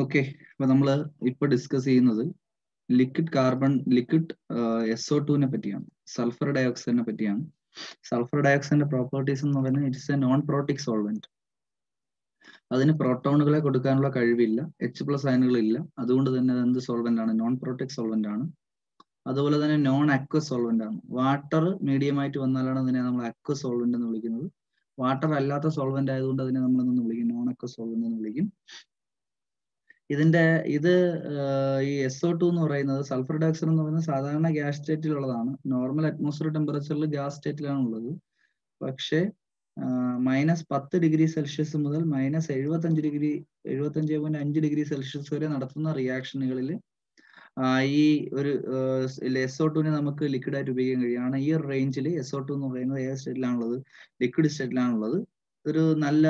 Okay, അപ്പൊ നമ്മൾ ഇപ്പൊ ഡിസ്കസ് ചെയ്യുന്നത് ലിക്വിഡ് SO2 പറ്റിയാണ്, സൾഫർ ഡയോക്സൈഡിനെ പറ്റിയാണ്. സൾഫർ ഡയോക്സൈഡിന്റെ പ്രോപ്പർട്ടീസ് എന്ന് പറയുന്നത് it's A non protic solvent. അതിന് പ്രോട്ടോണുകളെ കൊടുക്കാനുള്ള കഴിവില്ല, H+ അയനുകളില്ല. അതുകൊണ്ട് തന്നെ അത് എന്ത് സോൾവെന്റ് ആണ്? നോൺ പ്രോട്ടിക് സോൾവെന്റ് ആണ്. അതുപോലെ തന്നെ നോൺ അക്വസ് സോൾവെന്റ് ആണ്. വാട്ടർ മീഡിയം ആയിട്ട് വന്നാലാണ് അതിനെ നമ്മൾ അക്വസ് സോൾവെന്റ് എന്ന് വിളിക്കുന്നത്. വാട്ടർ അല്ലാത്ത സോൾവെന്റ് ആയതുകൊണ്ട് അതിനെ നമ്മൾ എന്ന് വിളിക്കും? നോൺ അക്വസ് സോൾവെന്റ് എന്ന് വിളിക്കും. ഇത് ഈ SO2 എന്ന് പറയുന്നത്, സൾഫർ ഡയോക്സൈഡ് എന്ന് പറയുന്നത് സാധാരണ ഗ്യാസ് സ്റ്റേറ്റിലുള്ളതാണ്. നോർമൽ അറ്റ്മോസ്ഫിയർ ടെമ്പറേച്ചറിൽ ഗ്യാസ് സ്റ്റേറ്റിലാണ് ഉള്ളത്. പക്ഷേ -10°C മുതൽ -75.5°C വരെ നടത്തുന്ന റിയാക്ഷനുകളിൽ ഈ ഒരു SO2 നമുക്ക് ലിക്വിഡ് ആയിട്ട് ഉപയോഗിക്കാൻ കഴിയുകയാണ്. ഈ ഒരു റേഞ്ചിൽ SO2 എന്ന് പറയുന്നത് ഏത് സ്റ്റേറ്റിലാണുള്ളത്? ലിക്വിഡ് സ്റ്റേറ്റിലാണുള്ളത്. ഒരു നല്ല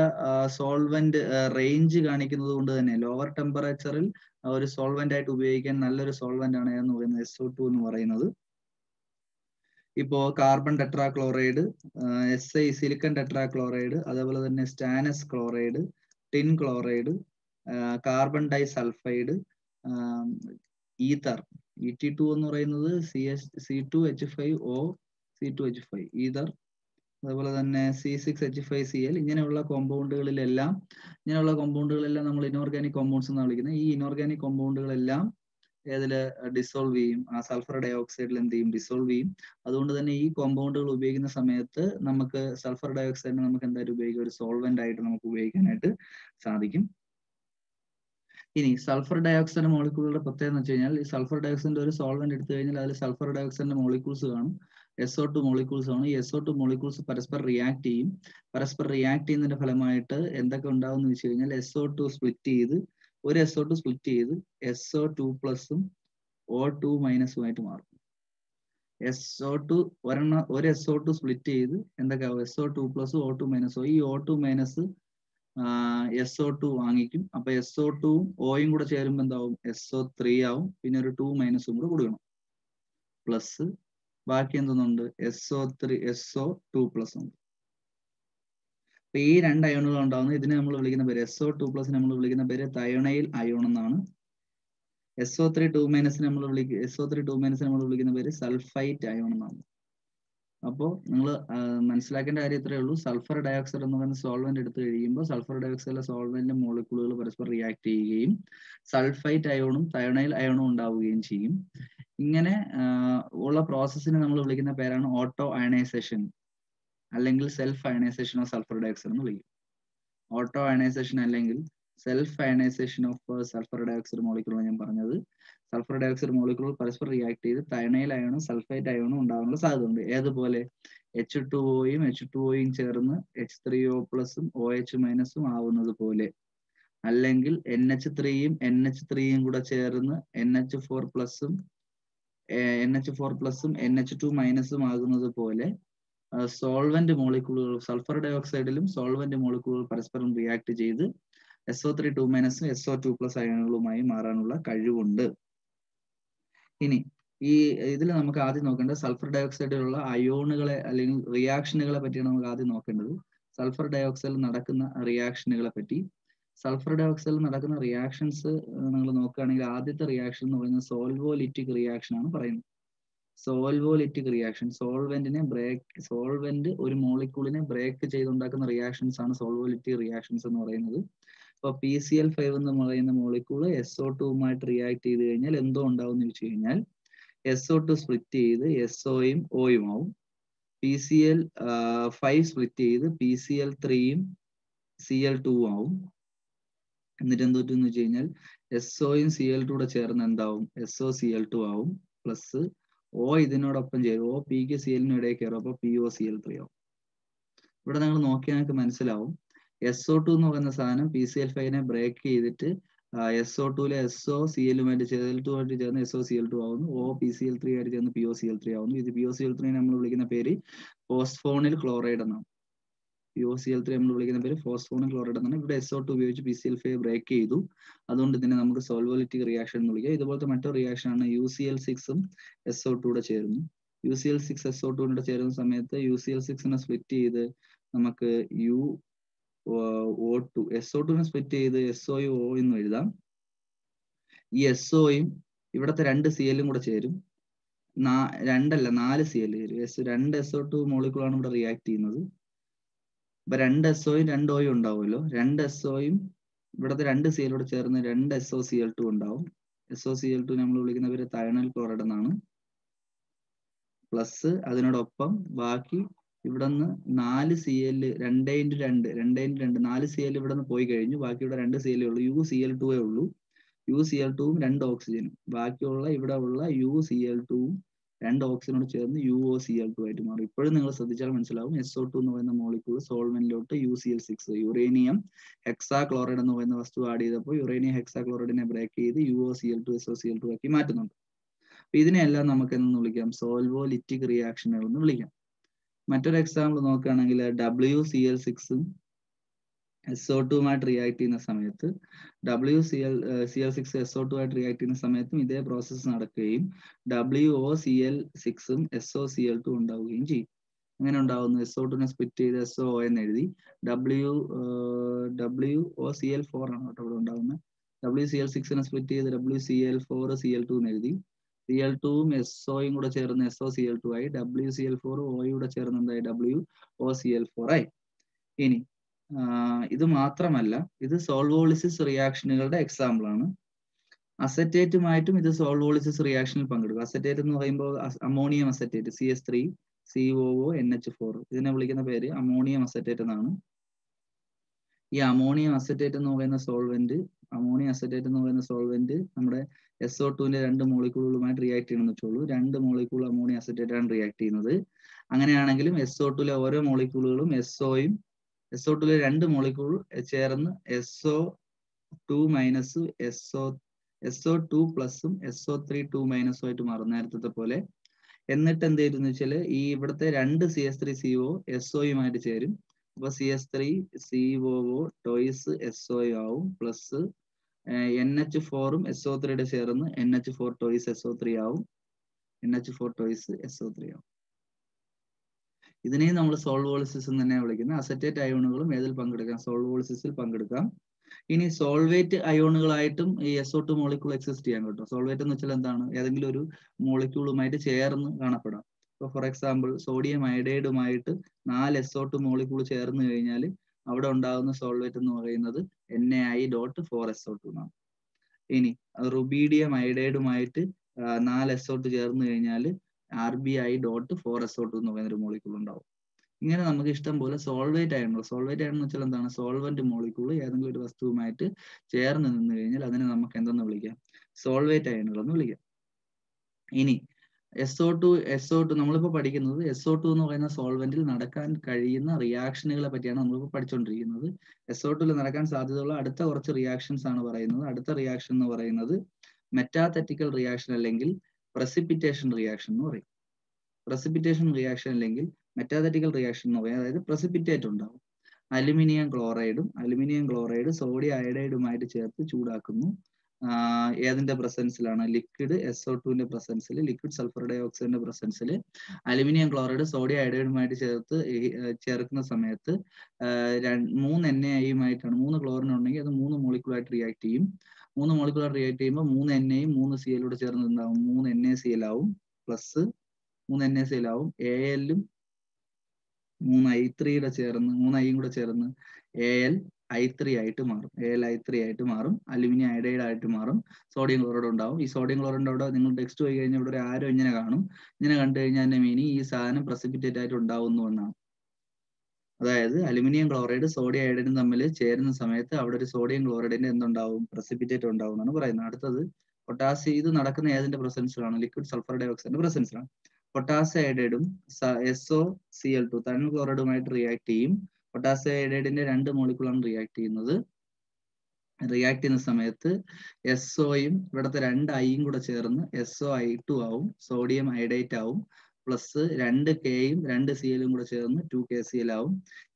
സോൾവെന്റ് റേഞ്ച് കാണിക്കുന്നത് കൊണ്ട് തന്നെ ലോവർ ടെമ്പറേച്ചറിൽ ഒരു സോൾവെന്റ് ആയിട്ട് ഉപയോഗിക്കാൻ നല്ലൊരു സോൾവെന്റ് ആണ് എന്ന് പറയുന്നത് SO2 എന്ന് പറയുന്നത്. ഇപ്പോ carbon tetrachloride, SI silicon tetrachloride, അതേപോലെ തന്നെ stannous chloride, tin chloride, carbon disulphide, ether, ET2 എന്ന് പറയുന്നത് C2H5O C2H5 ഈതർ, അതുപോലെ തന്നെ C6H5Cl, ഇങ്ങനെയുള്ള കോമ്പൗണ്ടുകളെല്ലാം നമ്മൾ ഇനോർഗാനിക് കോമ്പൗണ്ട്സ് എന്നാണ് വിളിക്കുന്നത്. ഈ ഇനോർഗാനിക് കോമ്പൗണ്ടുകളെല്ലാം ഏതിൽ ഡിസോൾവ് ചെയ്യും? ആ സൾഫർ ഡയോക്സൈഡിൽ എന്ത് ചെയ്യും? ഡിസോൾവ് ചെയ്യും. അതുകൊണ്ട് തന്നെ ഈ കോമ്പൗണ്ടുകൾ ഉപയോഗിക്കുന്ന സമയത്ത് നമുക്ക് സൾഫർ ഡയോക്സൈഡിനെ നമുക്ക് എന്തായിട്ട് ഉപയോഗിക്കാം? ഒരു സോൾവെന്റ് ആയിട്ട് നമുക്ക് ഉപയോഗിക്കാനായിട്ട് സാധിക്കും. ഇനി സൾഫർ ഡയോക്സൈഡ് മോളിക്യൂളുകളുടെ പ്രത്യേകത എന്ന് വെച്ച് കഴിഞ്ഞാൽ, ഈ സൾഫർ ഡയോക്സൈഡിന്റെ ഒരു സോൾവെന്റ് എടുത്തു കഴിഞ്ഞാൽ അതിൽ സൾഫർ ഡയോക്സൈഡിന്റെ മോളിക്യൂൾസ് കാണും, SO2 മോളിക്യൂൾസ് ആണ്. ഈ SO2 മോളിക്യൂൾസ് പരസ്പരം റിയാക്ട് ചെയ്യും. പരസ്പരം റിയാക്ട് ചെയ്യുന്നതിന്റെ ഫലമായിട്ട് എന്തൊക്കെ ഉണ്ടാവും എന്ന് വെച്ച് കഴിഞ്ഞാൽ, SO2 സ്പ്ലിറ്റ് ചെയ്ത് SO2+ O2- ആയിട്ട് മാറും. ഒരു SO2 സ്പ്ലിറ്റ് ചെയ്ത് എന്തൊക്കെയാവും? SO2+ O2-. ഈ O2- SO2 വാങ്ങിക്കും. അപ്പൊ SO2-ഉം Oയും കൂടെ ചേരുമ്പോൾ എന്താവും? SO3 ആവും. പിന്നെ ഒരു 2- കൂടെ കൊടുക്കണം. പ്ലസ് ബാക്കി എന്തൊന്നുണ്ട്? SO2+ ഉണ്ട്. അപ്പൊ ഈ രണ്ട് അയോണുകൾ ഉണ്ടാവുന്നത്, ഇതിനെ നമ്മൾ വിളിക്കുന്ന പേര് SO2+ നമ്മൾ വിളിക്കുന്ന പേര് തയോണൈൽ അയോൺ എന്നാണ്. SO3- നമ്മൾ വിളിക്കുന്ന പേര് സൾഫൈറ്റ് അയോൺ എന്നാണ്. അപ്പോൾ നിങ്ങൾ മനസ്സിലാക്കേണ്ട കാര്യം ഇത്രയേ ഉള്ളൂ. സൾഫർ ഡയോക്സൈഡ് എന്ന് പറയുന്ന സോൾവെന്റ് എടുത്തു കഴിയുമ്പോൾ സൾഫർ ഡയോക്സൈഡിലെ സോൾവെന്റിന്റെ മോളിക്യൂളുകൾ പരസ്പരം റിയാക്ട് ചെയ്യുകയും സൾഫൈറ്റ് അയോണും തയോണൈൽ അയോണും ഉണ്ടാവുകയും ചെയ്യും. ഇങ്ങനെ ഉള്ള പ്രോസസ്സിനെ നമ്മൾ വിളിക്കുന്ന പേരാണ് ഓട്ടോ അയണൈസേഷൻ അല്ലെങ്കിൽ self ionization of sulphur dioxide എന്ന് വിളിക്കും. ഓട്ടോ അയണൈസേഷൻ അല്ലെങ്കിൽ self ionization of sulphur dioxide മോളിക്യൂളാണ് ഞാൻ പറഞ്ഞത്. സൾഫർ ഡയോക്സൈഡ് മോളിക്യൂളുകൾ പരസ്പരം റിയാക്ട് ചെയ്ത് തയോണൈൽ അയോണും സൾഫൈറ്റ് അയോണും ഉണ്ടാകാനുള്ള സാധ്യതയുണ്ട്. ഏതുപോലെ? H2Oയും H2Oയും ചേർന്ന് H3O+ഉം OH- ആവുന്നത് പോലെ, അല്ലെങ്കിൽ NH3യും NH3യും കൂടെ ചേർന്ന് NH4+ഉം NH2- ആകുന്നത് പോലെ സോൾവെന്റ് മോളിക്യൂളുകൾ, സൾഫർ ഡയോക്സൈഡിലും സോൾവെന്റ് മോളിക്യൂളുകൾ പരസ്പരം റിയാക്ട് ചെയ്ത് SO3-ഉം SO2+ അയോണുകളുമായി മാറാനുള്ള കഴിവുണ്ട്. ഇനി ഇതിൽ നമുക്ക് ആദ്യം നോക്കേണ്ടത് സൾഫർ ഡയോക്സൈഡിലുള്ള അയോണുകളെ അല്ലെങ്കിൽ റിയാക്ഷനുകളെ പറ്റിയാണ് നമുക്ക് ആദ്യം നോക്കേണ്ടത്. സൾഫർ ഡയോക്സൈഡിൽ നടക്കുന്ന റിയാക്ഷനുകളെ പറ്റി. സൾഫർ ഡയോക്സൈഡിൽ നടക്കുന്ന റിയാക്ഷൻസ് നിങ്ങൾ നോക്കുകയാണെങ്കിൽ, ആദ്യത്തെ റിയാക്ഷൻ എന്ന് പറയുന്നത് സോൾവോലിറ്റിക് റിയാക്ഷൻ ആണ് പറയുന്നത്. സോൾവോലിറ്റിക് റിയാക്ഷൻ, സോൾവെന്റ് ഒരു മോളിക്യൂളിനെ ബ്രേക്ക് ചെയ്തുണ്ടാക്കുന്ന റിയാക്ഷൻസ് ആണ് സോൾവോലിറ്റിക് റിയാക്ഷൻസ് എന്ന് പറയുന്നത്. ഇപ്പൊ PCl5 എന്ന് പറയുന്ന മോളിക്യൂള് SO2-വുമായിട്ട് റിയാക്ട് ചെയ്ത് കഴിഞ്ഞാൽ എന്തോ ഉണ്ടാവും എന്ന് വെച്ച് കഴിഞ്ഞാൽ, SO2 സ്പ്ലിറ്റ് ചെയ്ത് SOയും Oയും ആവും. PCl5 സ്പ്ലിറ്റ് ചെയ്ത് PCl3യും Cl2 ആവും. എന്നിട്ട് എന്ത് പറ്റും എന്ന് വെച്ച് കഴിഞ്ഞാൽ, SOയും Cl2 കൂടെ ചേർന്ന് എന്താവും? SOCl2 ആവും. പ്ലസ് O ഇതിനോടൊപ്പം ചേരും. O Pക്ക് Clനും ഇടയിൽ കയറും. അപ്പൊ POCl3 ആവും. ഇവിടെ നിങ്ങൾ നോക്കിയാൽ നിങ്ങൾക്ക് മനസ്സിലാവും, SO2 എന്ന് പറയുന്ന സാധനം PCl5നെ ബ്രേക്ക് ചെയ്തിട്ട് SO2-ലെ SOCl-ഉമായിട്ട് Cl2-ആയിട്ട് ചേർന്ന് SOCl2 ആവുന്നു. O PCl3 ആയിട്ട് ചേർന്ന് POCl3 ആവുന്നു. ഇത് POCl3 നമ്മൾ വിളിക്കുന്ന പേര് ഫോസ്ഫോണിൽ ക്ലോറൈഡ് എന്നാണ്. POCl3 നമ്മൾ വിളിക്കുന്ന പേര് ഫോസ്ഫോണിൽ ക്ലോറൈഡ് എന്നാണ്. ഇവിടെ SO2 ഉപയോഗിച്ച് PCl5 ബ്രേക്ക് ചെയ്തു. അതുകൊണ്ട് ഇതിനെ നമുക്ക് സോൾവോലിറ്റിക് റിയാക്ഷൻ എന്ന് വിളിക്കാം. ഇതുപോലത്തെ മറ്റൊരു റിയാക്ഷൻ ആണ് UCl6-ഉം SO2 കൂടെ ചേരുന്നു. UCl6 SO2 കൂടെ ചേരുന്ന സമയത്ത് UCl6-നെ സ്പ്ലിറ്റ് ചെയ്ത് നമുക്ക് O2 SO2-നെ സ്പ്ലിറ്റ് ചെയ്ത് SOO എന്ന് എഴുതാം. ഈ SOയും ഇവിടുത്തെ 2 CLും കൂടെ ചേരും. 4 CL വരും. 2 SO2 മോളിക്കൂളാണ് ഇവിടെ റിയാക്ട് ചെയ്യുന്നത്. അപ്പൊ 2 SOയും 2 Oയും ഉണ്ടാവുമല്ലോ. 2 SOയും ഇവിടുത്തെ 2 CL കൂടെ ചേർന്ന് 2 SOCl2 ഉണ്ടാവും. SOCl2 നമ്മൾ വിളിക്കുന്ന പേര് തയണൽ ക്ലോറൈഡ് എന്നാണ്. പ്ലസ് അതിനോടൊപ്പം ബാക്കി ഇവിടെ നിന്ന് 4 CL 2x2 4 CL ഇവിടെ നിന്ന് പോയി കഴിഞ്ഞു. ബാക്കി ഇവിടെ 2 CL ഉള്ളൂ. UCl2 ഉള്ളൂ. UCl2ഉം 2 ഓക്സിജനും. ബാക്കിയുള്ള ഇവിടെ ഉള്ള UCl2ഉം 2 ഓക്സിജനോട് ചേർന്ന് UOCl2 ആയിട്ട് മാറും. ഇപ്പോഴും നിങ്ങൾ ശ്രദ്ധിച്ചാൽ മനസ്സിലാവും SO2 എന്ന് പറയുന്ന മോളിക്യൂൾ സോൾവെന്റിലോട്ട് UCl6 യുറേനിയം ഹെക്സാക്ലോറൈഡ് എന്ന് പറയുന്ന വസ്തു ആഡ് ചെയ്തപ്പോൾ യുറേനിയം ഹെക്സാക്ലോറൈഡിനെ ബ്രേക്ക് ചെയ്ത് UOCl2 SOCl2 ആക്കി മാറ്റുന്നുണ്ട്. അപ്പൊ ഇതിനെല്ലാം നമുക്ക് എന്ന് വിളിക്കാം? സോൾവോലിറ്റിക് റിയാക്ഷനുകൾ എന്ന് വിളിക്കാം. മറ്റൊരു എക്സാമ്പിൾ നോക്കുകയാണെങ്കിൽ WCl6ഉം SO2മായിട്ട് റിയാക്ട് ചെയ്യുന്ന സമയത്ത് WCl6 SO2 ആയിട്ട് റിയാക്ട് ചെയ്യുന്ന സമയത്തും ഇതേ പ്രോസസ്സ് നടക്കുകയും WOCl6ഉം SOCl2 ഉണ്ടാവുകയും ചെയ്യും. അങ്ങനെ ഉണ്ടാവുന്നു. SO2നെ സ്പ്ലിറ്റ് ചെയ്ത് SO എന്ന് എഴുതി WOCl4 ആണ് കേട്ടോ ഇവിടെ ഉണ്ടാവുന്നത്. WCl6നെ സ്പ്ലിറ്റ് ചെയ്ത് WCl4 Cl2 എന്ന് എഴുതി. Cl2ഉം SOയും കൂടെ ചേർന്ന് SOCl2 ആയി. WCl4 Oയും കൂടെ ചേർന്ന് എന്തായി? WOCl4 ആയി. ഇനി ഇത് മാത്രമല്ല, ഇത് സോൾവോളിസിസ് റിയാക്ഷനുകളുടെ എക്സാമ്പിൾ ആണ്. അസറ്റേറ്റുമായിട്ടും ഇത് സോൾവോളിസിസ് റിയാക്ഷനിൽ പങ്കെടുക്കും. അസറ്റേറ്റ് എന്ന് പറയുമ്പോൾ ammonium acetate CS3 COO NH4 ഇതിനെ വിളിക്കുന്ന പേര് അമോണിയം അസറ്റേറ്റ് എന്നാണ്. ഈ അമോണിയം അസറ്റേറ്റ് എന്ന് പറയുന്ന സോൾവെന്റ് നമ്മുടെ SO2ന്റെ 2 മോളിക്യൂളുമായിട്ട് റിയാക്ട് ചെയ്യണമെന്ന് വെച്ചോളൂ. 2 മോളിക്യൂൾ അമോണിയം അസറ്റേറ്റ് ആണ് റിയാക്ട് ചെയ്യുന്നത്. അങ്ങനെയാണെങ്കിലും SO2ലെ ഓരോ മോളിക്യൂളുകളും SO2ലെ 2 മോളിക്യൂൾ ചേർന്ന് SO2 മൈനസ് SO2 പ്ലസും SO3 2 മൈനസും ആയിട്ട് മാറും നേരത്തെ പോലെ. എന്നിട്ട് എന്ത് ചെയ്തെന്ന് വെച്ചാൽ ഈ ഇവിടുത്തെ 2 CS3CO SOയുമായിട്ട് ചേരും. അപ്പൊ CS3COO ടോയ്സ് SO ആവും. പ്ലസ് NH4ഉം SO3 ചേർന്ന് NH4 ടോയ്സ് SO3 ആവും. ഇതിനെയും നമ്മൾ സോൾവോളിസിസ് എന്ന് തന്നെ വിളിക്കുന്നത്. അസറ്റേറ്റ് അയോണുകളും ഏതിൽ പങ്കെടുക്കാം? സോൾവോളിസിസിൽ പങ്കെടുക്കാം. ഇനി സോൾവേറ്റ് അയോണുകളായിട്ടും ഈ SO2 മോളിക്യൂൾ എക്സിസ്റ്റ് ചെയ്യാൻ കേട്ടോ. സോൾവേറ്റ് എന്ന് വെച്ചാൽ എന്താണ്? ഏതെങ്കിലും ഒരു മോളിക്യൂളുമായിട്ട് ചേർന്ന് കാണപ്പെടാം. ഇപ്പൊ ഫോർ എക്സാമ്പിൾ സോഡിയം അയഡൈഡുമായിട്ട് 4 SO2 മോളിക്യൂൾ ചേർന്ന് കഴിഞ്ഞാൽ അവിടെ ഉണ്ടാകുന്ന സോൾവേറ്റ് എന്ന് പറയുന്നത് NaI.4SO2 എന്നാണ്. ഇനി റുബീഡിയം അയഡൈഡുമായിട്ട് 4 SO2 ചേർന്ന് കഴിഞ്ഞാൽ RbI.4SO2 എന്ന് പറയുന്ന ഒരു മോളിക്യൂൾ ഉണ്ടാവും. ഇങ്ങനെ നമുക്ക് ഇഷ്ടം പോലെ സോൾവേറ്റ് അയണുകൾ. സോൾവേറ്റ് അയൺ എന്ന് വെച്ചാൽ എന്താണ്? സോൾവെന്റ് മോളിക്യൂൾ ഏതെങ്കിലും ഒരു വസ്തുവുമായിട്ട് ചേർന്ന് നിന്ന് കഴിഞ്ഞാൽ അതിനെ നമുക്ക് എന്തെന്ന് വിളിക്കാം? സോൾവേറ്റ് അയണുകൾ എന്ന് വിളിക്കാം. ഇനി SO2 നമ്മളിപ്പോൾ പഠിക്കുന്നത് SO2 എന്ന് പറയുന്ന സോൾവെന്റിൽ നടക്കാൻ കഴിയുന്ന റിയാക്ഷനുകളെ പറ്റിയാണ് നമ്മളിപ്പോൾ പഠിച്ചുകൊണ്ടിരിക്കുന്നത്. SO2ൽ നടക്കാൻ സാധ്യതയുള്ള അടുത്ത കുറച്ച് റിയാക്ഷൻസ് ആണ് പറയുന്നത്. അടുത്ത റിയാക്ഷൻ എന്ന് പറയുന്നത് മെറ്റാതെറ്റിക്കൽ റിയാക്ഷൻ അല്ലെങ്കിൽ പ്രസിപ്പിറ്റേഷൻ റിയാക്ഷൻ എന്ന് പറയും. പ്രസിപ്പിറ്റേഷൻ റിയാക്ഷൻ അല്ലെങ്കിൽ മെറ്റാതെറ്റിക്കൽ റിയാക്ഷൻ എന്ന് പറയുന്നത് അതായത് പ്രസിപ്പിറ്റേറ്റ് ഉണ്ടാവും. അലുമിനിയം ക്ലോറൈഡ് സോഡിയം അയഡൈഡുമായിട്ട് ചേർത്ത് ചൂടാക്കുന്നു. ഏതിന്റെ പ്രസൻസിലാണ്? ലിക്വിഡ് SO2ന്റെ പ്രസൻസിൽ, ലിക്വിഡ് സൾഫർ ഡൈ ഓക്സൈഡിന്റെ പ്രസൻസിൽ അലുമിനിയം ക്ലോറൈഡ് സോഡിയം അയഡൈഡുമായിട്ട് ചേർക്കുന്ന സമയത്ത് 3 NaIയുമായിട്ടാണ്. 3 ക്ലോറിൻ ഉണ്ടെങ്കിൽ അത് 3 മോളിക്യൂളായിട്ട് റിയാക്ട് ചെയ്യും. 3 മോളിക്യൂളായിട്ട് റിയാക്ട് ചെയ്യുമ്പോൾ 3 Naയും 3 Clൂടെ ചേർന്ന് ഉണ്ടാവും 3 NaCl ആവും. പ്ലസ് 3 NaCl ആവും. Alഉം 3 I3യും കൂടെ ചേർന്ന് AlI3 ആയിട്ട് മാറും. അലുമിനിയം അയഡൈഡ് ആയിട്ട് മാറും. സോഡിയം ക്ലോറൈഡ് ഉണ്ടാവും. ഈ സോഡിയം ക്ലോറൈഡ് അവിടെ നിങ്ങൾ ടെക്സ്റ്റ് പോയി കഴിഞ്ഞാൽ ഇവിടെ ഒരു ആരോ ഇങ്ങനെ കാണും. ഇങ്ങനെ കണ്ടു കഴിഞ്ഞാൽ അതിന്റെ മീനിങ് ഈ സാധനം പ്രസിപ്പിറ്റേറ്റ് ആയിട്ട് ഉണ്ടാവുന്നു എന്നാണ്. അതായത് അലുമിനിയം ക്ലോറൈഡ് സോഡിയം അയഡൈഡും തമ്മിൽ ചേരുന്ന സമയത്ത് അവിടെ ഒരു സോഡിയം ക്ലോറൈഡിന്റെ എന്തുണ്ടാവും? പ്രസിപ്പിറ്റേറ്റ് ഉണ്ടാവും എന്നാണ് പറയുന്നത്. അടുത്തത് പൊട്ടാസ്യം. ഇത് നടക്കുന്ന ഏതിന്റെ പ്രസൻസിലാണ്? ലിക്വിഡ് സൾഫർ ഡൈ ഓക്സൈഡിന്റെ പ്രസൻസിലാണ്. പൊട്ടാസ്യം അയഡൈഡും SOCl2 തയണൽ ക്ലോറൈഡുമായിട്ട് റിയാക്ട് ചെയ്യും. പൊട്ടാസ്യം അയഡൈഡിന്റെ 2 മോളിക്യൂളാണ് റിയാക്ട് ചെയ്യുന്നത്. റിയാക്ട് ചെയ്യുന്ന സമയത്ത് SOയും ഇവിടുത്തെ 2 Iയും കൂടെ ചേർന്ന് SOI2 ആവും. സോഡിയം അയഡൈറ്റ് ആവും. പ്ലസ് 2 കെയും 2 CL കൂടെ ചേർന്ന് 2 KCl ആവും.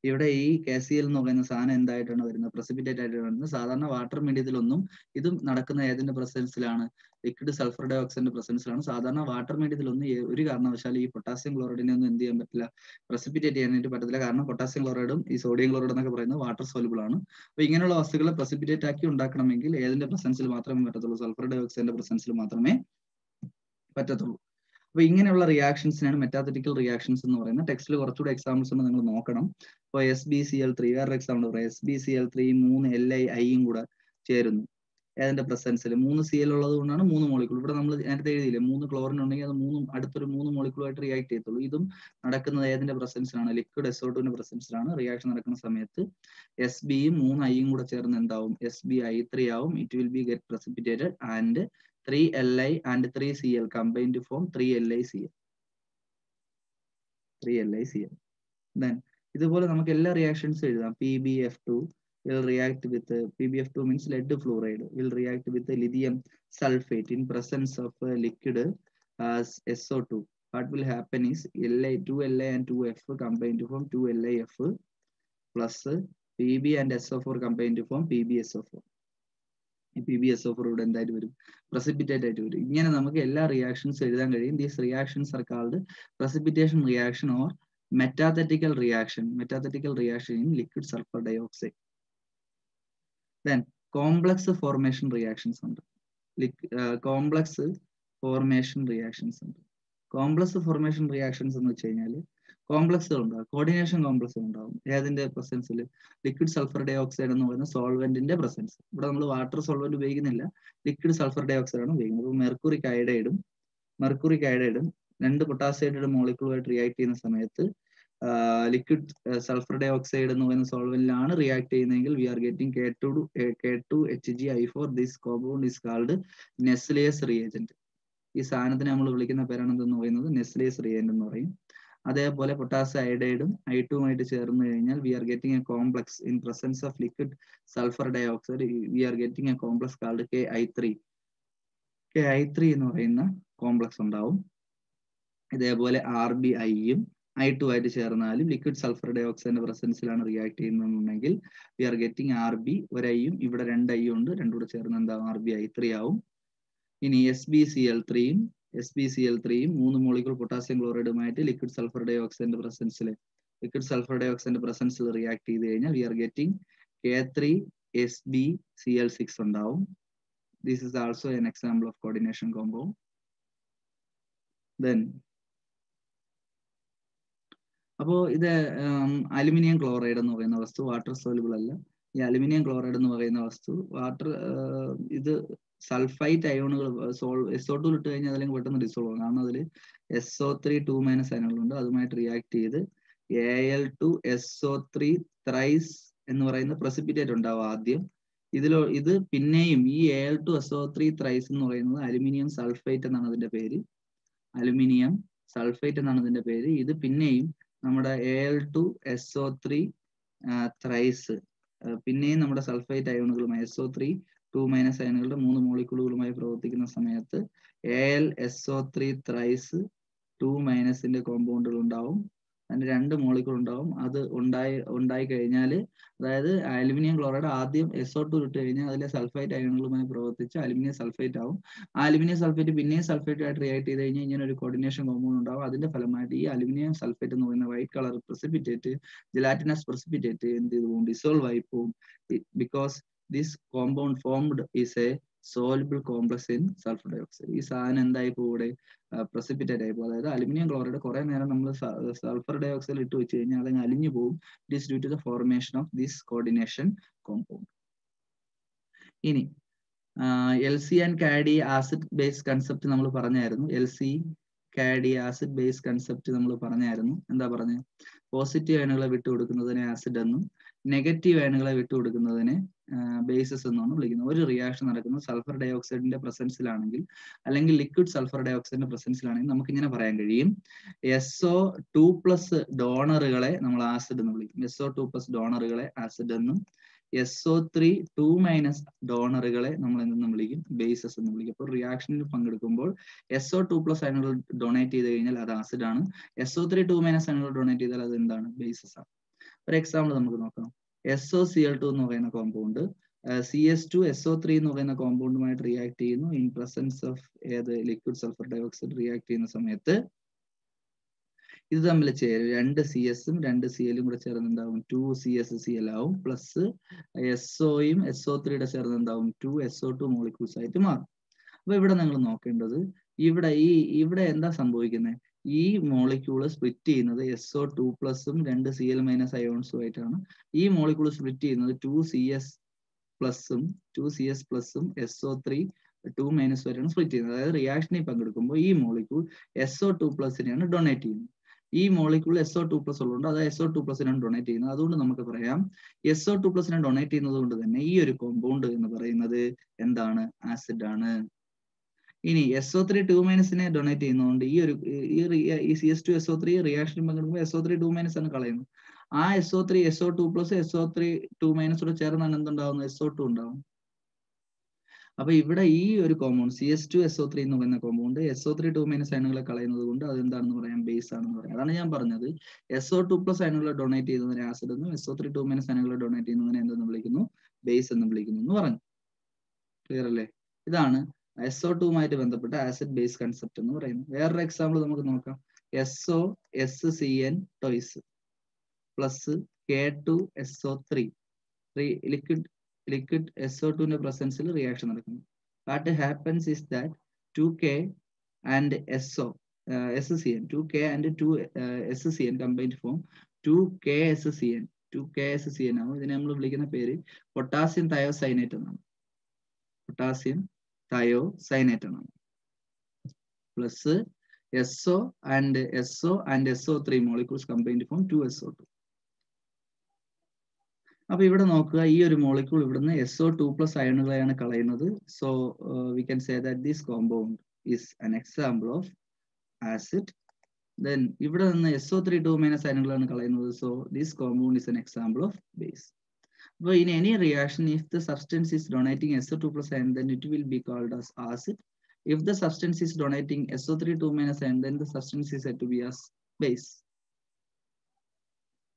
ഇവിടെ ഈ KCl എന്ന് പറയുന്ന സാധനം എന്തായിട്ടാണ് വരുന്നത്? പ്രസിപ്പിറ്റേറ്റ് ആയിട്ടാണ് വരുന്നത്. സാധാരണ വാട്ടർ മീഡിയത്തിലൊന്നും ഇതും നടക്കുന്ന ഏതിന്റെ പ്രസൻസിലാണ്? ലിക്വിഡ് സൾഫർ ഡൈ ഓക്സൈഡിന്റെ പ്രസൻസിലാണ്. സാധാരണ വാട്ടർ മീഡിയത്തിലൊന്നും ഒരു കാരണവശാലും ഈ പൊട്ടാസ്യം ക്ലോറൈഡിനെ ഒന്നും എന്ത് ചെയ്യാൻ പറ്റില്ല, പ്രസിപ്പിറ്റേറ്റ് ചെയ്യാനായിട്ട് പറ്റത്തില്ല. കാരണം പൊട്ടാസ്യം ക്ലോറൈഡും ഈ സോഡിയം ക്ലോറൈഡ് എന്നൊക്കെ പറയുന്നത് വാട്ടർ സോലുബിൾ ആണ്. അപ്പൊ ഇങ്ങനെയുള്ള വസ്തുക്കളെ പ്രസിപ്പിറ്റേറ്റ് ആക്കി ഉണ്ടാക്കണമെങ്കിൽ ഏതിന്റെ പ്രസൻസിൽ മാത്രമേ പറ്റത്തുള്ളൂ? സൾഫർ ഡൈ ഓക്സൈഡിന്റെ പ്രസൻസിൽ മാത്രമേ പറ്റത്തുള്ളൂ. അപ്പൊ ഇങ്ങനെയുള്ള റിയാക്ഷൻസിനാണ് മെറ്റാത്തറ്റിക്കൽ റിയാക്ഷൻസ് എന്ന് പറയുന്നത്. ടെക്സ്റ്റിൽ കുറച്ചുകൂടെ എക്സാമ്പിൾസ് ഉണ്ട്, നിങ്ങൾ നോക്കണം. ഇപ്പോൾ SbCl3 വേറൊരു എക്സാമ്പിൾ പറയാം. SbCl3 3 Li കൂടെ ചേരുന്നു ഏതിന്റെ പ്രസൻസിൽ? 3 Cl ഉള്ളത് കൊണ്ടാണ് 3 മോളിക്കൂൾ. ഇവിടെ നമ്മൾ നേരത്തെ എഴുതിയില്ലേ, 3 ക്ലോറിൻ ഉണ്ടെങ്കിൽ അത് അടുത്തൊരു 3 മോളിക്കൂളായിട്ട് റിയാക്ട് ചെയ്യത്തുള്ളൂ. ഇതും നടക്കുന്നത് ഏതിന്റെ പ്രസൻസിലാണ്? ലിക്വിഡ് SO2ന്റെ പ്രസൻസിലാണ്. റിയാക്ഷൻ നടക്കുന്ന സമയത്ത് Sbയും 3 Iയും കൂടെ ചേർന്ന് എന്താവും? SbI3 ആവും. It will be get precipitated and 3 Li and 3 Cl combined to form 3 LiCl. 3 LiCl. Then ഇതുപോലെ നമുക്ക് എല്ലാ റിയാക്ഷൻസ് എഴുതാം. PbF2 will react with PbF2 means lead fluoride will react with lithium sulfate in presence of liquid as SO2. What will happen is 2Li and 2F combined to form 2 LiF plus Pb and SO4 combined to form PbSO4. PbSO4 ഇവിടെ എന്തായിട്ട് വരും? Precipitate ആയിട്ട് വരും. ഇങ്ങനെ നമുക്ക് എല്ലാ reactions എഴുതാൻ കഴിയും. These reactions are called precipitation reaction or metathetical reaction. Metathetical reaction in liquid sulfur dioxide. Then complex formation reactions ഉണ്ട്. complex formation reactions ഉണ്ട്. complex formation reactions എന്ന് വെച്ച് കഴിഞ്ഞാൽ കോംപ്ലക്സുകൾ ഉണ്ടാകും, കോർഡിനേഷൻ കോംപ്ലക്സ് ഉണ്ടാകും. ഏതിന്റെ പ്രസൻസിൽ? ലിക്വിഡ് സൾഫർ ഡൈ ഓക്സൈഡ് എന്ന് പറയുന്ന സോൾവെന്റിന്റെ പ്രസൻസ്. ഇവിടെ നമ്മൾ വാട്ടർ സോൾവെന്റ് ഉപയോഗിക്കുന്നില്ല, ലിക്വിഡ് സൾഫർ ഡൈ ഓക്സൈഡ് ആണ് ഉപയോഗിക്കുന്നത്. അപ്പോൾ മെർക്കുറിക് അയഡൈഡും 2 പൊട്ടാസ്യം മോളിക്യൂളുമായിട്ട് റിയാക്ട് ചെയ്യുന്ന സമയത്ത് ലിക്വിഡ് സൾഫർ ഡൈ ഓക്സൈഡ് എന്ന് പറയുന്ന സോൾവെന്റിലാണ് റിയാക്ട് ചെയ്യുന്നതെങ്കിൽ we are getting K2HgI4. This compound is called Nessler's reagent. ഈ സാധനത്തിനെ നമ്മൾ വിളിക്കുന്ന പേരാണ് എന്തെന്ന് പറയുന്നത്? നെസ്ലേസ് റിയേജന്റ് എന്ന് പറയും. അതേപോലെ പൊട്ടാസ്യം അയഡൈഡും I2 ചേർന്ന് കഴിഞ്ഞാൽ we are getting a complex in presence of liquid sulphur dioxide. We are getting a complex called KI3 എന്ന് പറയുന്ന കോംപ്ലക്സ് ഉണ്ടാവും. ഇതേപോലെ RbIയും I2 ചേർന്നാലും ലിക്വിഡ് സൾഫർ ഡൈ ഓക്സൈഡിന്റെ പ്രസൻസിലാണ് റിയാക്ട് ചെയ്യുന്നതെന്നുണ്ടെങ്കിൽ വി ആർ ഗെറ്റിംഗ് RB, ഒരു Iയും ഇവിടെ 2 I ഉണ്ട്, രണ്ടും കൂടെ ചേർന്ന് എന്താവും? RbI3 ആവും. ഇനി SbCl3യും 3 മോളിക്യൂൾ പൊട്ടാസ്യം ക്ലോറൈഡുമായിട്ട് ലിക്വിഡ് സൾഫർ ഡൈ ഓക്സൈഡിന്റെ പ്രസൻസിൽ റിയാക്ട് ചെയ്ത് കഴിഞ്ഞാൽ വി ആർ ഗെറ്റിംഗ് K3SbCl6 ഉണ്ടാവും. This is also an example of coordination compound. Then അപ്പോൾ ഇത് അലുമിനിയം ക്ലോറൈഡ് എന്ന് പറയുന്ന വസ്തു വാട്ടർ സോലുബിൾ അല്ല. ഈ അലുമിനിയം ക്ലോറൈഡ് എന്ന് പറയുന്ന വസ്തു ഇത് സൾഫൈറ്റ് അയോണുകൾ SO2 ഇട്ട് കഴിഞ്ഞാൽ അതിലേക്ക് പെട്ടെന്ന് ഡിസോൾവ് ആകും. കാരണം അതിൽ SO3 2- അയണുകളുണ്ട്. അതുമായിട്ട് റിയാക്ട് ചെയ്ത് Al2SO3 ത്രൈസ് എന്ന് പറയുന്ന പ്രസിപ്പിറ്റേറ്റ് ഉണ്ടാവും ആദ്യം. ഇത് പിന്നെയും ഈ Al2SO3 ത്രൈസ് എന്ന് പറയുന്നത് അലുമിനിയം സൾഫൈറ്റ് എന്നാണ് അതിന്റെ പേര്. ഇത് പിന്നെയും നമ്മുടെ Al2SO3 ത്രൈസ് പിന്നെയും നമ്മുടെ സൾഫൈറ്റ് അയോണുകളുമായി SO3 2- അയണുകളുടെ 3 മോളിക്യൂളുകളുമായി പ്രവർത്തിക്കുന്ന സമയത്ത് AlSO3 ത്രൈസ് 2- കോമ്പൗണ്ടുകൾ ഉണ്ടാവും. അതിന്റെ 2 മോളിക്യൂൾ ഉണ്ടാവും. അത് ഉണ്ടായി കഴിഞ്ഞാൽ, അതായത് അലുമിനിയം ക്ലോറൈഡ് ആദ്യം SO2 ഇട്ട് കഴിഞ്ഞാൽ അതിലെ സൾഫൈറ്റ് അയോണുകളുമായി പ്രവർത്തിച്ച് അലുമിനിയം സൾഫൈറ്റ് ആവും. ആ അലുമിനിയം സൾഫൈറ്റ് പിന്നെയും സൾഫൈറ്റ് ആയിട്ട് റിയാക്ട് ചെയ്ത് കഴിഞ്ഞാൽ ഇങ്ങനെ ഒരു കോർഡിനേഷൻ കോമ്പൗണ്ട് ഉണ്ടാവും. അതിന്റെ ഫലമായിട്ട് ഈ അലുമിനിയം സൾഫൈറ്റ് എന്ന് പറയുന്ന white colour precipitate, gelatinous precipitate എന്ത് ചെയ്തു പോകും? ഡിസോൾവ് ആയി പോകും. Because this compound formed is A soluble complex in sulfur dioxide. ഈ സാധനം എന്തായി പോകും? പ്രസിപ്പിറ്റേറ്റ് ആയി പോകും. അതായത് അലുമിനിയം ക്ലോറൈഡ് കുറെ നേരം നമ്മൾ സൾഫർ ഡൈ ഓക്സൈഡ് ഇട്ട് വെച്ച് കഴിഞ്ഞാൽ അതങ്ങ് അലിഞ്ഞു പോകും. It is due to the formation of this coordination compound. ഇനി LC and Cady acid base concept നമ്മൾ പറഞ്ഞായിരുന്നു. LC Cady acid base concept നമ്മൾ പറഞ്ഞായിരുന്നു. എന്താ പറഞ്ഞത്? പോസിറ്റീവ് അയണുകളെ വിട്ടുകൊടുക്കുന്നതിനെ ആസിഡ് എന്നും നെഗറ്റീവ് അയണുകളെ വിട്ടുകൊടുക്കുന്നതിനെ ബേസസ് എന്നാണ് വിളിക്കുന്നത്. ഒരു റിയാക്ഷൻ നടക്കുന്നത് സൾഫർ ഡൈ ഓക്സൈഡിന്റെ പ്രസൻസിലാണെങ്കിൽ, അല്ലെങ്കിൽ ലിക്വിഡ് സൾഫർ ഡൈ ഓക്സൈഡിന്റെ പ്രസൻസിലാണെങ്കിൽ നമുക്ക് ഇങ്ങനെ പറയാൻ കഴിയും: SO2+ ഡോണറുകളെ നമ്മൾ ആസിഡ് എന്ന് വിളിക്കും. SO2+ ഡോണറുകളെ ആസിഡ് എന്നും SO3 2- ഡോണറുകളെ നമ്മൾ എന്തെന്ന് വിളിക്കും? ബേസസ് എന്ന് വിളിക്കും. അപ്പോൾ റിയാക്ഷനിൽ പങ്കെടുക്കുമ്പോൾ SO2+ അയണുകൾ ഡൊണേറ്റ് ചെയ്ത് കഴിഞ്ഞാൽ അത് ആസിഡ് ആണ്. SO3 2- അയണുകൾ ഡൊണേറ്റ് ചെയ്താൽ അത് എന്താണ്? ബേസസ് ആണ്. ഒരു എക്സാമ്പിൾ നമുക്ക് നോക്കാം. SOCl2 എന്ന് പറയുന്ന കോമ്പൗണ്ട് CS2SO3 എന്ന് പറയുന്ന കോമ്പൗണ്ടുമായിട്ട് റിയാക്ട് ചെയ്യുന്നു. ഇൻ പ്രസൻസ് ഓഫ് ഏത് ലിക്വിഡ് സൾഫർ ഡയോക്സൈഡ് റിയാക്ട് ചെയ്യുന്ന സമയത്ത് ഇത് തമ്മിൽ ചേരും. 2 CS-ഉം 2 Cl-ഉം കൂടെ ചേർന്നുണ്ടാവും 2CsCl ആവും. പ്ലസ് SOയും SO3 ചേർന്നുണ്ടാവും 2SO2 മോളിക്യൂൾസ് ആയിട്ട് മാറും. അപ്പൊ ഇവിടെ നിങ്ങൾ നോക്കേണ്ടത് ഇവിടെ എന്താ സംഭവിക്കുന്നത്? ഈ മോളിക്യൂള് സ്പ്ലിറ്റ് ചെയ്യുന്നത് SO2+ഉം 2 Cl- അയോൺസും ആയിട്ടാണ്. ഈ മോളിക്യൂൾ സ്പ്ലിറ്റ് ചെയ്യുന്നത് 2CS+ഉം 2CS+ഉം SO3 2- സ്പ്ലിറ്റ് ചെയ്യുന്നത്. അതായത് റിയാക്ഷനിൽ പങ്കെടുക്കുമ്പോൾ ഈ മോളിക്യൂൾ SO2+നെയാണ് ഡൊണേറ്റ് ചെയ്യുന്നത്. ഈ മോളിക്യൂൾ SO2+ ഉള്ളതുകൊണ്ട് അത് SO2+നാണ് ഡൊണേറ്റ് ചെയ്യുന്നത്. അതുകൊണ്ട് നമുക്ക് പറയാം SO2+നെ ഡൊണേറ്റ് ചെയ്യുന്നത് കൊണ്ട് തന്നെ ഈ ഒരു കോമ്പൗണ്ട് എന്ന് പറയുന്നത് എന്താണ്? ആസിഡ് ആണ്. ഇനി SO3 2- ഡൊണേറ്റ് ചെയ്യുന്നതുകൊണ്ട് ഈ CS2SO3 റിയാക്ഷനിൽ പങ്കെടുക്കുമ്പോൾ SO3 2- ആണ് കളയുന്നത്. ആ SO3 SO2+ SO3 2- ചേർന്നാണ് എന്തുണ്ടാവുന്നത്? SO2 ഉണ്ടാവും. അപ്പൊ ഇവിടെ ഈ ഒരു കോമ്പൗണ്ട് CS2SO3 എന്ന് പറയുന്ന കോമ്പൗണ്ട് SO3 2- അയണുകളെ കളയുന്നത് കൊണ്ട് അത് എന്താണെന്ന് പറയാം? ബേസ് ആണെന്ന് പറയാം. അതാണ് ഞാൻ പറഞ്ഞത് SO2+ അയണുകളെ ഡൊണേറ്റ് ചെയ്യുന്നതിനെ ആസിഡ് എന്നും SO3 2- അയണുകളെ ഡൊണേറ്റ് ചെയ്യുന്നതിനെ എന്തെന്ന് വിളിക്കുന്നു? ബേസ് എന്ന് വിളിക്കുന്നു എന്ന് പറഞ്ഞു. ക്ലിയർ അല്ലേ? ഇതാണ് SO2-മായിട്ട് ബന്ധപ്പെട്ട ആസിഡ് ബേസ് കൺസെപ്റ്റ് എന്ന് പറയുന്നത്. വേറൊരു എക്സാമ്പിൾ നമുക്ക് നോക്കാം. SOSCN twice plus K2SO3 liquid SO2-ന്റെ പ്രസൻസിൽ റിയാക്ഷൻ നടക്കുന്നു. What happens is that 2K and SCN 2K and 2SCN combined form 2KSCN ആവും. ഇതിനെ നമ്മൾ വിളിക്കുന്ന പേര് പൊട്ടാസ്യം തയോസൈനേറ്റ് എന്നാണ്. പൊട്ടാസ്യം തയോസൈനേറ്റ് എന്നാണ്. Plus SO and SO3 molecules combined form 2SO2. അപ്പൊ ഇവിടെ നോക്കുക, ഈ ഒരു മോളിക്യൂൾ ഇവിടുന്ന് SO2+ അയണുകളെയാണ് കളയുന്നത്. So we can say that this compound is an example of acid. Then ഇവിടെ നിന്ന് SO3 2- അയണുകളാണ് കളയുന്നത്. So this compound is an example of base. So in any reaction, if the substance is donating SO2+ ion, then it will be called as acid. If the substance is donating SO3 2- ion, then the substance is said to be as base.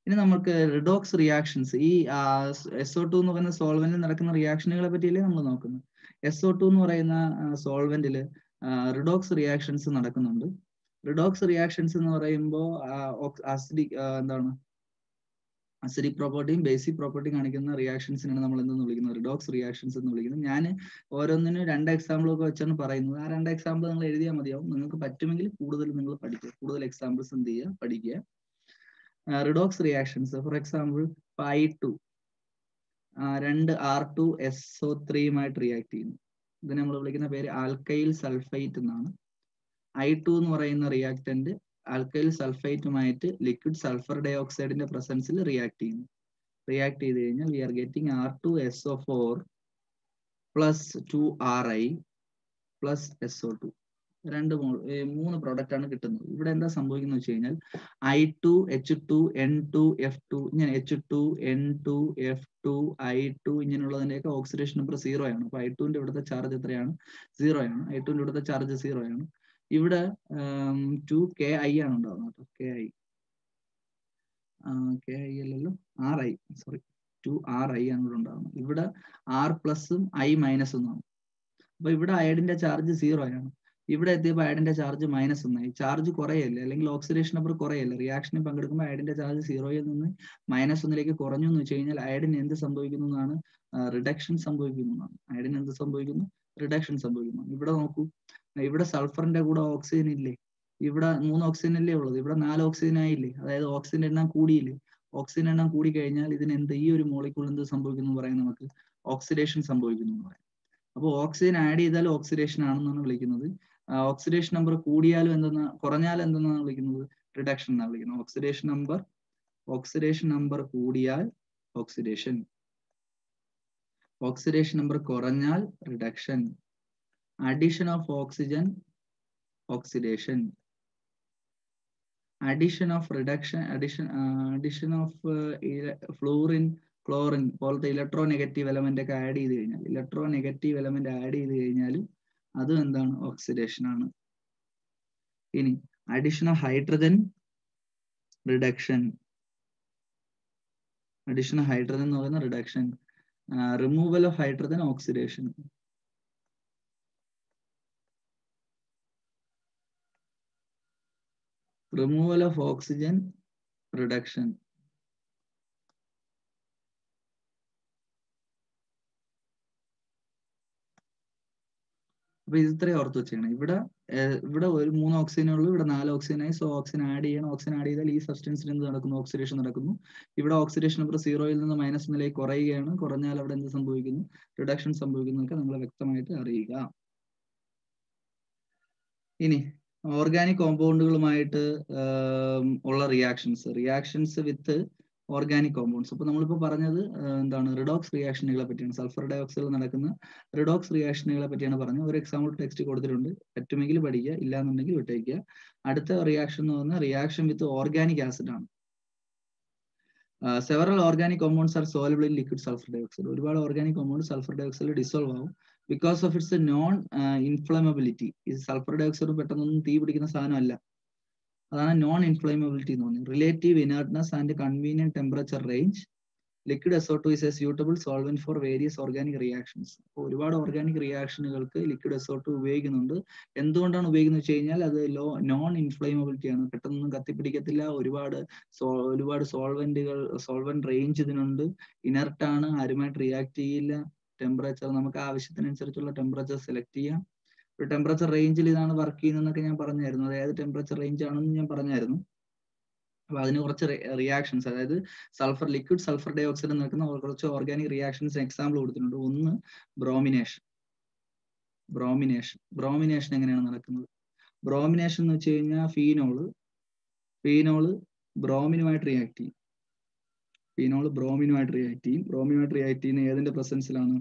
ഇനി നമുക്ക് redox reactions, ഈ SO2 എന്ന് പറയുന്ന സോൾവെന്റിൽ നടക്കുന്ന റിയാക്ഷനുകളെ പറ്റിയല്ലേ നമ്മൾ നോക്കുന്നത്. SO2 എന്ന് പറയുന്ന സോൾവെന്റിൽ റിഡോക്സ് റിയാക്ഷൻസ് നടക്കുന്നുണ്ട്. റിഡോക്സ് റിയാക്ഷൻസ് എന്ന് പറയുമ്പോൾ അസിഡിക് പ്രോപ്പർട്ടിയും ബേസിക് പ്രോപ്പർട്ടിയും കാണിക്കുന്ന റിയാക്ഷൻസിനാണ് നമ്മൾ എന്തെന്ന് വിളിക്കുന്നത്? റിഡോക്സ് റിയാക്ഷൻസ് എന്ന് വിളിക്കുന്നത്. ഞാൻ ഓരോന്നിനും 2 എക്സാമ്പിളൊക്കെ വെച്ചാണ് പറയുന്നത്. ആ 2 എക്സാമ്പിൾ നിങ്ങൾ എഴുതിയാൽ മതിയാവും. നിങ്ങൾക്ക് പറ്റുമെങ്കിൽ കൂടുതൽ നിങ്ങൾ പഠിക്കുക, കൂടുതൽ എക്സാമ്പിൾസ് എന്ത് ചെയ്യുക? പഠിക്കുക. Redox reactions, for example I2 2 R2SO3-യുമായിട്ട് റിയാക്ട് ചെയ്യുന്നു. ഇതിനെ നമ്മൾ വിളിക്കുന്ന പേര് ആൽക്കൈൽ സൾഫൈറ്റ് എന്നാണ്. I2 എന്ന് പറയുന്ന റിയാക്ടന്റ് ആൽക്കൈൽ സൾഫൈറ്റുമായിട്ട് ലിക്വിഡ് സൾഫർ ഡയോക്സൈഡിന്റെ പ്രസൻസിൽ റിയാക്ട് ചെയ്യുന്നു. റിയാക്ട് ചെയ്ത് കഴിഞ്ഞാൽ we are getting R2SO4 plus 2RI plus SO2. 3 product ആണ് കിട്ടുന്നത്. ഇവിടെ എന്താ സംഭവിക്കുന്നത് വെച്ച് കഴിഞ്ഞാൽ I2 H2 N2 F2 ഇങ്ങനെ H2 N2 F2 I2 ഇങ്ങനെയുള്ളതിന്റെയൊക്കെ oxidation number 0 ആണ്. അപ്പൊ I2-ന്റെ ഇവിടുത്തെ ചാർജ് എത്രയാണ്? 0 ആണ്. I2-ന്റെ ഇവിടുത്തെ ചാർജ് 0 ആണ്. ഇവിടെ 2KI ആണ് ഉണ്ടാവുന്നത്. KI അല്ലല്ലോ, RI, സോറി, 2RI ആണ് ഇവിടെ ഉണ്ടാവുന്നത്. ഇവിടെ R+ഉം I- ആണ്. അപ്പൊ ഇവിടെ അയഡിന്റെ ചാർജ് 0 ആണ്. ഇവിടെ എത്തിയപ്പോൾ അയഡിന്റെ ചാർജ് -1ആയി. ചാർജ് കുറയല്ലേ, അല്ലെങ്കിൽ ഓക്സിഡേഷൻ നമ്പർ കുറയല്ലേ? റിയാക്ഷനിൽ പങ്കെടുക്കുമ്പോൾ അയഡിന്റെ ചാർജ് 0-ൽ നിന്ന് -1 കുറഞ്ഞു എന്ന് വെച്ച് കഴിഞ്ഞാൽ അയഡിന് എന്ത് സംഭവിക്കുന്നു എന്നാണ്? റിഡക്ഷൻ സംഭവിക്കുന്നു എന്നാണ്. അയഡിന് എന്ത് സംഭവിക്കുന്നു? റിഡക്ഷൻ സംഭവിക്കുന്നു. ഇവിടെ നോക്കൂ, ഇവിടെ സൾഫറിന്റെ കൂടെ ഓക്സിജൻ ഇല്ലേ? ഇവിടെ 3 ഓക്സിജൻ അല്ലേ ഉള്ളത്, ഇവിടെ 4 ഓക്സിജൻ ആയില്ലേ? അതായത് ഓക്സിജൻ എണ്ണം കൂടിയില്ലേ? ഓക്സിജൻ എണ്ണം കൂടി കഴിഞ്ഞാൽ ഇതിന് ഈ ഒരു മോളിക്യൂൾ എന്ത് സംഭവിക്കുന്നു എന്ന് പറയാം? നമുക്ക് ഓക്സിഡേഷൻ സംഭവിക്കുന്നു എന്ന് പറയാം. അപ്പോൾ ഓക്സിജൻ ആഡ് ചെയ്താൽ ഓക്സിഡേഷൻ ആണെന്നാണ് വിളിക്കുന്നത്. ഓക്സിഡേഷൻ നമ്പർ കൂടിയാലും കുറഞ്ഞാലും എന്തെന്നാണ് വിളിക്കുന്നത്? റിഡക്ഷൻ എന്നാണ് വിളിക്കുന്നത്. ഓക്സിഡേഷൻ നമ്പർ കൂടിയാൽ ഓക്സിഡേഷൻ, ഓക്സിഡേഷൻ നമ്പർ കുറഞ്ഞാൽ reduction. Addition of oxygen oxidation, addition of reduction, addition of fluorine chlorine പോലത്തെ ഇലക്ട്രോ നെഗറ്റീവ് എലമെന്റ് ഒക്കെ ആഡ് ചെയ്ത് കഴിഞ്ഞാൽ, ഇലക്ട്രോ നെഗറ്റീവ് എലമെന്റ് ആഡ് ചെയ്ത് കഴിഞ്ഞാൽ അതും എന്താണ്? ഓക്സിഡേഷൻ ആണ്. ഇനി additional hydrogen reduction, additional hydrogen എന്ന് പറയുന്ന reduction, removal of hydrogen oxidation. Removal of oxygen reduction. അപ്പൊ ഇത് ഇത്രയും ഓർത്ത് വെച്ചാണ്. ഇവിടെ ഒരു 3 ഓക്സിജനേ ഉള്ളൂ, ഇവിടെ 4 ഓക്സിജനായി. സോ ഓക്സിജൻ ആഡ് ചെയ്യണം. ഓക്സിജൻ ആഡ് ചെയ്താൽ ഈ സബ്സ്റ്റൻസിന് എന്ത് നടക്കുന്നു? ഓക്സിഡേഷൻ നടക്കുന്നു. ഇവിടെ ഓക്സിഡേഷൻ നമ്പർ 0-ൽ നിന്ന് -1 കുറയുകയാണ്. കുറഞ്ഞാൽ അവിടെ എന്ത് സംഭവിക്കുന്നു? റിഡക്ഷൻ സംഭവിക്കുന്നതൊക്കെ നമ്മൾ വ്യക്തമായിട്ട് അറിയുക. ഇനി ഓർഗാനിക് കോമ്പൗണ്ടുകളുമായിട്ട് ഉള്ള റിയാക്ഷൻസ് വിത്ത് ഓർഗാനിക് കോമ്പൗണ്ട്സ്. അപ്പൊ നമ്മളിപ്പോ പറഞ്ഞത് എന്താണ്? റിഡോക്സ് റിയാക്ഷനുകളെ പറ്റിയാണ്. സൾഫർ ഡൈ ഓക്സൈഡിൽ നടക്കുന്ന റിഡോക്സ് റിയാക്ഷനുകളെ പറ്റിയാണ് പറഞ്ഞത്. ഒരു എക്സാമ്പിൾ ടെക്സ്റ്റ് കൊടുത്തിട്ടുണ്ട്, പറ്റുമെങ്കിൽ പഠിക്കുക, ഇല്ലാന്നുണ്ടെങ്കിൽ വിട്ടേക്കുക. അടുത്ത റിയാക്ഷൻ എന്ന് പറഞ്ഞാൽ റിയാക്ഷൻ വിത്ത് ഓർഗാനിക് ആസിഡ് ആണ്. Several organic compounds are soluble in liquid sulphur dioxide. ഒരുപാട് ഓർഗാനിക് കോമ്പൗണ്ട് സൾഫർ ഡൈ ഓക്സൈഡിൽ ഡിസോൾവ് ആവും because of its non inflammability. ഈ സൾഫർ ഡൈ ഓക്സൈഡ് പെട്ടെന്നൊന്നും തീ പിടിക്കുന്ന സാധനമല്ല. അതാണ് നോൺ ഇൻഫ്ലമബിലിറ്റി എന്ന് പറയുന്നത്. Relative inertness and convenient temperature range. Liquid SO2 is a suitable solvent for various organic reactions. അപ്പോൾ ഒരുപാട് ഓർഗാനിക് റിയാക്ഷനുകൾക്ക് ലിക്വിഡ് SO2 ഉപയോഗിക്കുന്നുണ്ട്. എന്തുകൊണ്ടാണ് ഉപയോഗിക്കുന്നത് വെച്ച് കഴിഞ്ഞാൽ അത് നോൺ ഇൻഫ്ലമബിലിറ്റി ആണ്, പെട്ടെന്നൊന്നും കത്തിപ്പിടിക്കത്തില്ല. ഒരുപാട് സോൾവെന്റ് റേഞ്ച് ഇതിനുണ്ട്. ഇനർട്ടാണ്, ആരുമായിട്ട് റിയാക്ട് ചെയ്യില്ല. ടെമ്പറേച്ചർ നമുക്ക് ആവശ്യത്തിനനുസരിച്ചുള്ള ടെമ്പറേച്ചർ സെലക്ട് ചെയ്യാം. ഒരു ടെമ്പറേച്ചർ റേഞ്ചിൽ ഇതാണ് വർക്ക് ചെയ്യുന്നതെന്നൊക്കെ ഞാൻ പറഞ്ഞായിരുന്നു. അതായത് ടെമ്പറേച്ചർ റേഞ്ച് ആണെന്ന് ഞാൻ പറഞ്ഞായിരുന്നു. അപ്പൊ അതിന് കുറച്ച് റിയാക്ഷൻസ്, അതായത് ലിക്വിഡ് സൾഫർ ഡൈ ഓക്സൈഡ് നടക്കുന്ന കുറച്ച് ഓർഗാനിക് റിയാക്ഷൻസ് എക്സാമ്പിൾ കൊടുത്തിട്ടുണ്ട്. ഒന്ന് ബ്രോമിനേഷൻ എങ്ങനെയാണ് നടക്കുന്നത്? ബ്രോമിനേഷൻ എന്ന് വെച്ച് കഴിഞ്ഞാൽ ഫീനോള് ബ്രോമിനുമായിട്ട് റിയാക്ട് ചെയ്യും. ബ്രോമിനുമായിട്ട് റിയാക്ട് ചെയ്യുന്ന ഏതിന്റെ പ്രസൻസിലാണ്?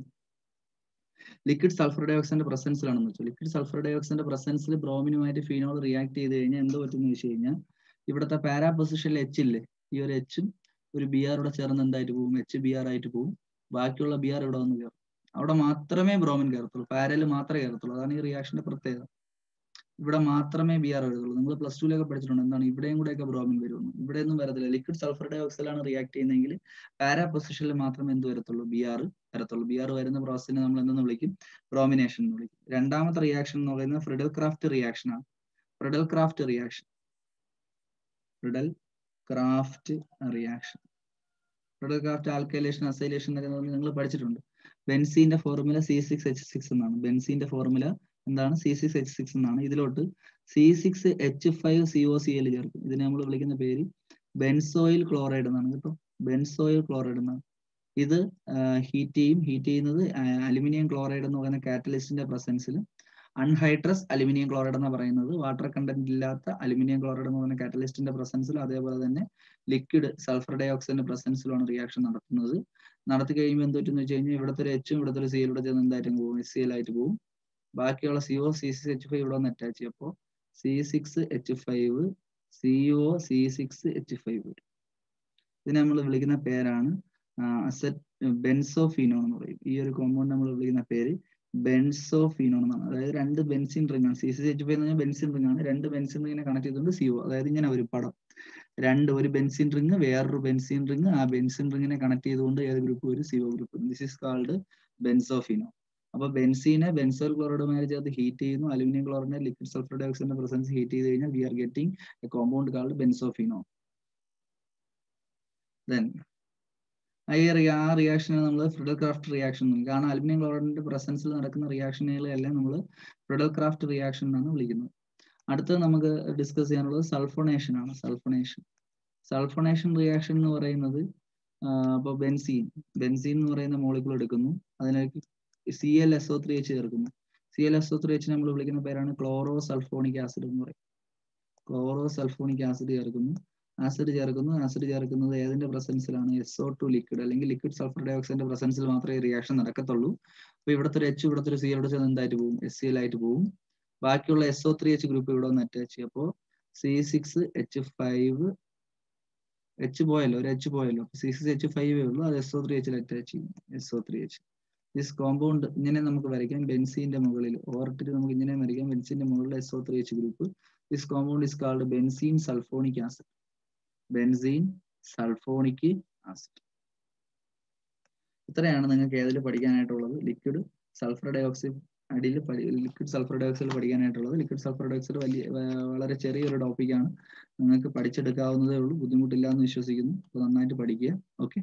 ലിക്വിഡ് സൾഫർ ഡൈ ഓക്സൈഡിന്റെ പ്രസൻസിലാണെന്ന് വെച്ചാൽ, ലിക്വിഡ് സൾഫർ ഡൈ ഓക്സൈഡിന്റെ പ്രസൻസിൽ ബ്രോമിനുമായിട്ട് ഫീനോൾ റിയാക്ട് ചെയ്ത് കഴിഞ്ഞാൽ എന്ത് പറ്റുമെന്ന് വെച്ച് കഴിഞ്ഞാൽ, ഇവിടുത്തെ പാരാ പൊസിഷനിൽ എച്ച് ഇല്ലേ, ഈ ഒരു എച്ചും ഒരു BR ഇവിടെ ചേർന്ന് എന്തായിട്ട് പോകും? HBr ആയിട്ട് പോകും. ബാക്കിയുള്ള BR ഇവിടെ വന്ന് കയറും. അവിടെ മാത്രമേ ബ്രോമിൻ കയറത്തുള്ളൂ, പാരല് മാത്രമേ കയറത്തുള്ളൂ. അതാണ് ഈ റിയാക്ഷന്റെ പ്രത്യേകത. ഇവിടെ മാത്രമേ BR വരുള്ളൂ. നിങ്ങൾ +2-ലൊക്കെ പഠിച്ചിട്ടുണ്ട് എന്താണ്, ഇവിടെയും കൂടെയൊക്കെ ബ്രോമിൻ വരുമെന്ന്. ഇവിടെ ഒന്നും വരത്തില്ല. ലിക്വിഡ് സൾഫർ ഡൈ ഓക്സൈഡിലാണ് റിയാക്ട് ചെയ്യുന്നതെങ്കിൽ പാരാ പൊസിഷനിൽ മാത്രമേ എന്ത് വരത്തുള്ളൂ? BR വരത്തുള്ളൂ. BR വരുന്ന പ്രോസസ്സിനെ നമ്മൾ എന്തെന്ന് വിളിക്കും? ബ്രോമിനേഷൻ എന്ന് വിളിക്കും. രണ്ടാമത്തെ റിയാക്ഷൻ എന്ന് പറയുന്നത് ഫ്രിഡൽ ക്രാഫ്റ്റ് റിയാക്ഷൻ ആണ്. ഫ്രിഡൽ ക്രാഫ്റ്റ് ആൽക്കൈലേഷൻ, അസൈലേഷൻ എന്നൊക്കെ നിങ്ങൾ പഠിച്ചിട്ടുണ്ട്. ബെൻസീന്റെ ഫോർമുല C6H6 എന്നാണ്. ബെൻസീന്റെ ഫോർമുല എന്താണ്? C6H6 എന്നാണ്. ഇതിലോട്ട് C6H5COCl ചേർക്കും. ഇതിനെ നമ്മൾ വിളിക്കുന്ന പേര് ബെൻസോയിൽ ക്ലോറൈഡ് എന്നാണ് കേട്ടോ. ബെൻസോയിൽ ക്ലോറൈഡ് എന്നാണ്. ഇത് ഹീറ്റ് ചെയ്യുന്നത് അലുമിനിയം ക്ലോറൈഡ് എന്ന് പറയുന്ന കാറ്റലിസ്റ്റിന്റെ പ്രസൻസിൽ. അൺഹൈഡ്രസ് അലുമിനിയം ക്ലോറൈഡ് എന്ന് പറയുന്നത് വാട്ടർ കണ്ടന്റ് ഇല്ലാത്ത അലുമിനിയം ക്ലോറൈഡ് എന്ന് പറയുന്ന കാറ്റലിസ്റ്റിന്റെ പ്രസൻസിലും അതേപോലെ തന്നെ ലിക്വിഡ് സൾഫർ ഡൈ ഓക്സൈഡിന്റെ പ്രസൻസിലുമാണ് റിയാക്ഷൻ നടത്തുന്നത്. നടത്തി കഴിയുമ്പോൾ എന്ത് പറ്റുമെന്ന് വെച്ച് കഴിഞ്ഞാൽ ഇവിടുത്തെ ഒരു എച്ചും ഇവിടുത്തെ ഒരു Cl ചേർന്ന് എന്തായിട്ടും പോകും? HCl ആയിട്ട് പോകും. ബാക്കിയുള്ള CO C6H5 ഇവിടെ ഒന്ന് അറ്റാച്ച് ചെയ്യും. അപ്പോൾ C6H5 CO C6H5 വരും. ഇതിനെ നമ്മൾ വിളിക്കുന്ന പേരാണ് ബെൻസോഫീനോൺ എന്ന് പറയും. ഈ ഒരു കോമ്പൗണ്ട് നമ്മൾ വിളിക്കുന്ന പേര് ബെൻസോഫീനോൺ എന്നാണ്. അതായത് 2 ബെൻസിൻ റിംഗ് ആണ്. C6H5 എന്ന് പറഞ്ഞാൽ ബെൻസിൻ റിംഗ് ആണ്. 2 ബെൻസിൻ റിംഗിനെ കണക്ട് ചെയ്തുകൊണ്ട് CO, അതായത് ഇങ്ങനെ ഒരു പടം, ഒരു ബെൻസിൻ റിംഗ്, വേറൊരു ബെൻസിൻ റിംഗ്, ആ ബെൻസിൻ റിംഗിനെ കണക്ട് ചെയ്തുകൊണ്ട് ഏത് ഗ്രൂപ്പ് വരും? CO group. This is called benzophenone. അപ്പൊ ബെൻസീനെ ബെൻസോയിൽ ക്ലോറൈഡുമായി ചേർത്ത് ഹീറ്റ് ചെയ്യുന്നു. അലുമിനിയം ക്ലോറൈഡിനെ ലിക്വിഡ് സൾഫർ ഡൈ ഓക്സൈഡിന്റെ പ്രസൻസ് ഹീറ്റ് ചെയ്ത് കഴിഞ്ഞാൽ we are getting a compound called benzophenone. Then ആ റിയാക്ഷനെ നമ്മൾ ഫ്രിഡൽ ക്രാഫ്റ്റ് റിയാക്ഷൻ എന്ന് വിളിക്കും. കാരണം അലുമിനിയം ക്ലോറൈഡിന്റെ പ്രസൻസിൽ നടക്കുന്ന റിയാക്ഷനുകളെല്ലാം നമ്മൾ ഫ്രിഡൽ ക്രാഫ്റ്റ് റിയാക്ഷൻ എന്നാണ് വിളിക്കുന്നത്. അടുത്തത് നമുക്ക് ഡിസ്കസ് ചെയ്യാനുള്ളത് സൾഫോണേഷൻ ആണ്. സൾഫോണേഷൻ റിയാക്ഷൻ എന്ന് പറയുന്നത് ഇപ്പോൾ ബെൻസീൻ എന്ന് പറയുന്ന മോളിക്യൂൾ എടുക്കുന്നു, അതിലേക്ക് ClSO3H ചേർക്കുന്നു. ClSO3H നമ്മൾ വിളിക്കുന്ന പേരാണ് ക്ലോറോ സൾഫോണിക് ആസിഡ് എന്ന് പറയും. ആസിഡ് ചേർക്കുന്നത് ഏതിന്റെ പ്രസൻസിലാണ്? SO2 ലിക്വിഡ് അല്ലെങ്കിൽ ലിക്വിഡ് സൾഫർ ഡൈ ഓക്സൈഡിന്റെ പ്രസൻസിൽ മാത്രമേ റിയാക്ഷൻ നടക്കത്തുള്ളൂ. അപ്പൊ ഇവിടുത്തെ ഒരു H ഇവിടുത്തെ ഒരു Cl ചേർന്ന് എന്തായിട്ട് പോകും? HCl ആയിട്ട് പോകും. ബാക്കിയുള്ള SO3H ഗ്രൂപ്പ് ഇവിടെ ഒന്ന് അറ്റാച്ച് ചെയ്യും. അപ്പോൾ C6H5 എച്ച് പോയല്ലോ, ഒരു എച്ച് പോയല്ലോ, C6H5 ഉള്ളൂ, അത് SO3H അറ്റാച്ച് ചെയ്യും. SO3H ദിസ് കോമ്പൗണ്ട് ഇങ്ങനെ നമുക്ക് വരയ്ക്കാം. ബെൻസീന്റെ മുകളിൽ ഓർത്തിട്ട് നമുക്ക് ഇങ്ങനെ വരയ്ക്കാം. ബെൻസീന്റെ മുകളിൽ SO3H group. This compound is called benzene sulphonic acid. Benzene sulphonic acid. ഇത്രയാണ് നിങ്ങൾക്ക് ഏതിൽ പഠിക്കാനായിട്ടുള്ളത്. ലിക്വിഡ് സൾഫർ ഡൈ ഓക്സൈഡ് അടിയിൽ ലിക്വിഡ് സൾഫർ ഡൈ ഓക്സൈഡ് പഠിക്കാനായിട്ടുള്ളത്. ലിക്വിഡ് സൾഫർ ഡൈ ഓക്സൈഡ് വളരെ ചെറിയൊരു ടോപ്പിക്കാണ്, നിങ്ങൾക്ക് പഠിച്ചെടുക്കാവുന്നതേ ഉള്ളൂ, ബുദ്ധിമുട്ടില്ല എന്ന് വിശ്വസിക്കുന്നു. അപ്പോൾ നന്നായിട്ട് പഠിക്കുക. ഓക്കെ.